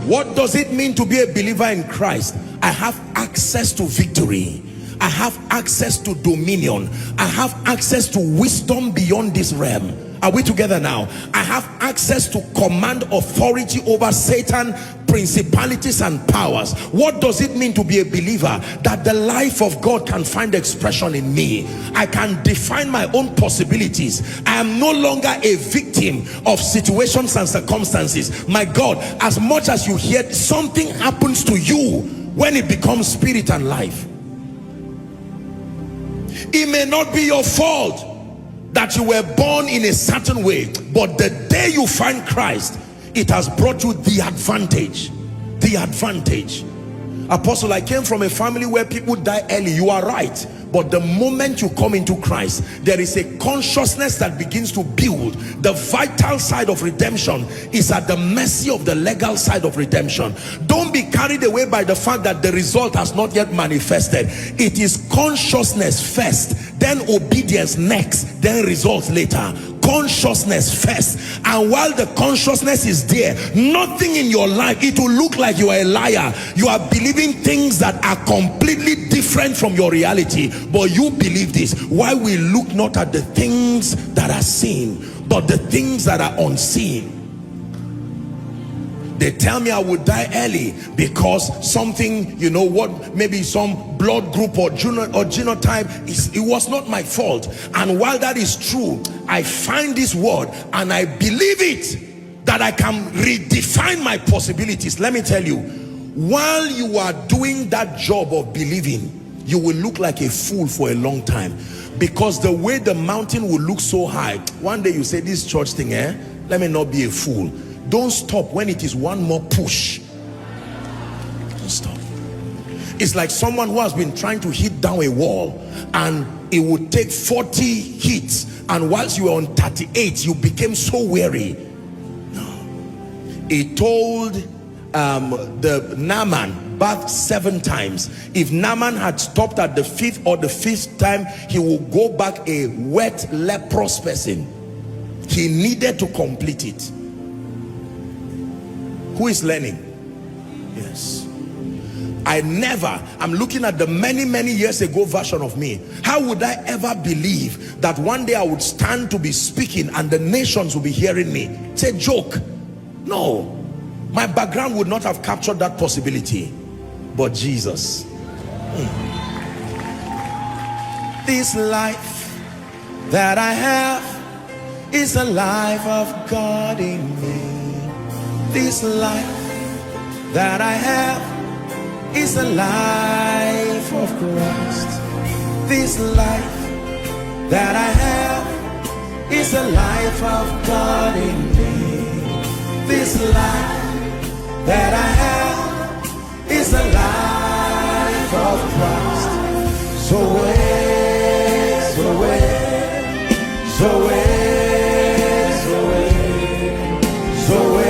What does it mean to be a believer in Christ? I have access to victory. I have access to dominion. I have access to wisdom beyond this realm. Are we together now? I have access to command authority over Satan, principalities and powers. What does it mean to be a believer? That the life of God can find expression in me. I can define my own possibilities. I am no longer a victim of situations and circumstances. My God, as much as you hear, something happens to you when it becomes spirit and life. It may not be your fault that you were born in a certain way, but the day you find Christ, it has brought you the advantage. The advantage. Apostle, I came from a family where people die early. You are right. But the moment you come into Christ, there is a consciousness that begins to build. The vital side of redemption is at the mercy of the legal side of redemption. Don't be carried away by the fact that the result has not yet manifested. It is consciousness first, then obedience next, then results later. Consciousness first, and while the consciousness is there, nothing in your life, it will look like you are a liar. You are believing things that are completely different from your reality, but you believe this. Why we look not at the things that are seen, but the things that are unseen. They tell me I would die early because something, you know what, maybe some blood group or genotype, it was not my fault. And while that is true, I find this word and I believe it, that I can redefine my possibilities. Let me tell you, while you are doing that job of believing, you will look like a fool for a long time, because the way the mountain will look so high, one day you say, this church thing, let me not be a fool. Don't stop when it is one more push. Don't stop. It's like someone who has been trying to hit down a wall, and it would take 40 hits, and whilst you were on 38 you became so weary. No. He told the Naaman bath 7 times. If Naaman had stopped at the 5th or the 5th time, he would go back a wet, leprous person. He needed to complete it. Who is learning? Yes. I'm looking at the many years ago version of me. How would I ever believe that one day I would stand to be speaking and the nations will be hearing me? It's a joke. No, my background would not have captured that possibility, but Jesus. This life that I have is a life of God in me. This life that I have is a life of Christ. This life that I have is a life of God in me. This life that I have is a life of Christ. So wait, so wait, so wait, so wait, so wait.